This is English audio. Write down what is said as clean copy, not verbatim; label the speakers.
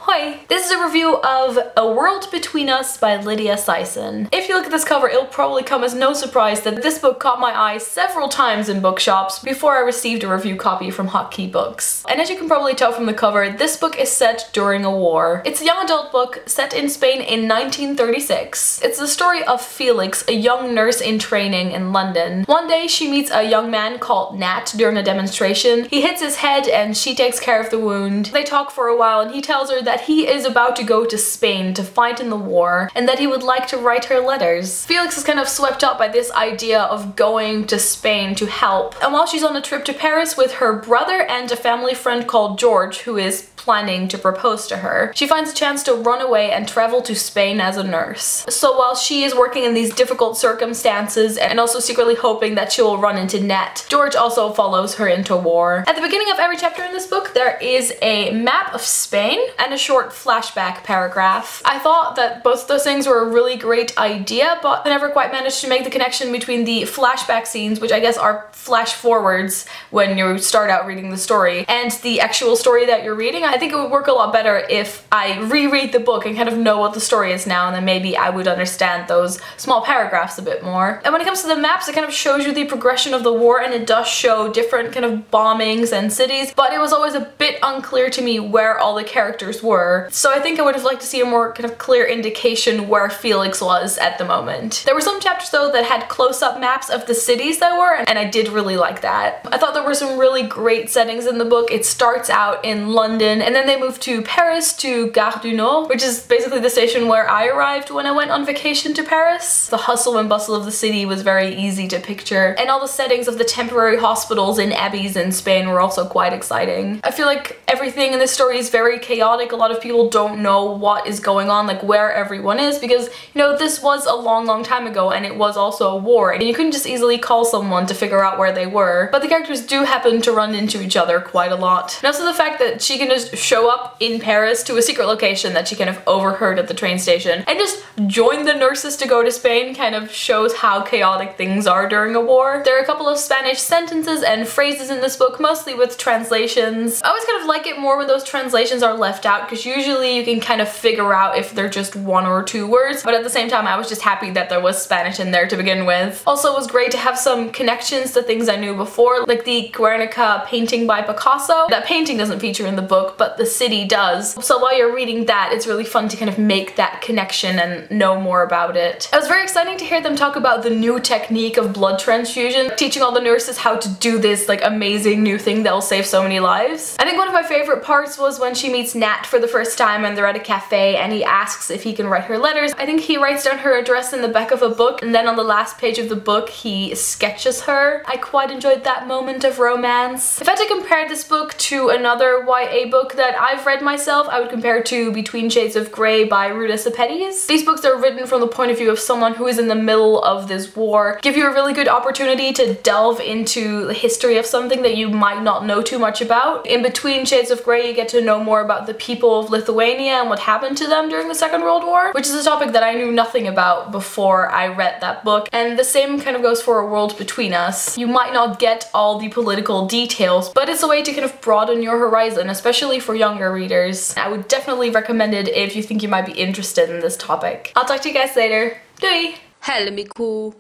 Speaker 1: Hoi! This is a review of A World Between Us by Lydia Syson. If you look at this cover, it'll probably come as no surprise that this book caught my eye several times in bookshops before I received a review copy from Hotkey Books. And as you can probably tell from the cover, this book is set during a war. It's a young adult book set in Spain in 1936. It's the story of Felix, a young nurse in training in London. One day she meets a young man called Nat during a demonstration. He hits his head and she takes care of the wound. They talk for a while and he tells her that he is about to go to Spain to fight in the war and that he would like to write her letters. Felix is kind of swept up by this idea of going to Spain to help. And while she's on a trip to Paris with her brother and a family friend called George, who is planning to propose to her, she finds a chance to run away and travel to Spain as a nurse. So while she is working in these difficult circumstances and also secretly hoping that she will run into Nat, George also follows her into war. At the beginning of every chapter in this book, there is a map of Spain and a short flashback paragraph. I thought that both of those things were a really great idea, but I never quite managed to make the connection between the flashback scenes, which I guess are flash forwards when you start out reading the story, and the actual story that you're reading. I think it would work a lot better if I reread the book and kind of know what the story is now, and then maybe I would understand those small paragraphs a bit more. And when it comes to the maps, it kind of shows you the progression of the war, and it does show different kind of bombings and cities, but it was always a bit unclear to me where all the characters were. So I think I would have liked to see a more kind of clear indication where Felix was at the moment. There were some chapters though that had close-up maps of the cities that were, and I did really like that. I thought there were some really great settings in the book. It starts out in London, and then they move to Paris, to Gare du Nord, which is basically the station where I arrived when I went on vacation to Paris. The hustle and bustle of the city was very easy to picture, and all the settings of the temporary hospitals and abbeys in Spain were also quite exciting. I feel like everything in this story is very chaotic. A lot of people don't know what is going on, like where everyone is, because, you know, this was a long time ago and it was also a war, and you couldn't just easily call someone to figure out where they were. But the characters do happen to run into each other quite a lot. And also the fact that she can just show up in Paris to a secret location that she kind of overheard at the train station and just join the nurses to go to Spain kind of shows how chaotic things are during a war. There are a couple of Spanish sentences and phrases in this book, mostly with translations. I always kind of like it more when those translations are left out, because usually you can kind of figure out if they're just one or two words, but at the same time I was just happy that there was Spanish in there to begin with. Also, it was great to have some connections to things I knew before, like the Guernica painting by Picasso. That painting doesn't feature in the book, but the city does. So while you're reading that, it's really fun to kind of make that connection and know more about it. It was very exciting to hear them talk about the new technique of blood transfusion, teaching all the nurses how to do this like amazing new thing that will save so many lives. I think one of my favorite parts was when she meets Nat for the first time and they're at a cafe and he asks if he can write her letters. I think he writes down her address in the back of a book, and then on the last page of the book he sketches her. I quite enjoyed that moment of romance. If I had to compare this book to another YA book that I've read myself, I would compare it to Between Shades of Grey by Ruta Sepetys. These books are written from the point of view of someone who is in the middle of this war, give you a really good opportunity to delve into the history of something that you might not know too much about. In Between Shades of Grey, you get to know more about the people of Lithuania and what happened to them during the Second World War, which is a topic that I knew nothing about before I read that book. And the same kind of goes for A World Between Us. You might not get all the political details, but it's a way to kind of broaden your horizon, especially for younger readers. I would definitely recommend it if you think you might be interested in this topic. I'll talk to you guys later. Doei!
Speaker 2: Helmiku.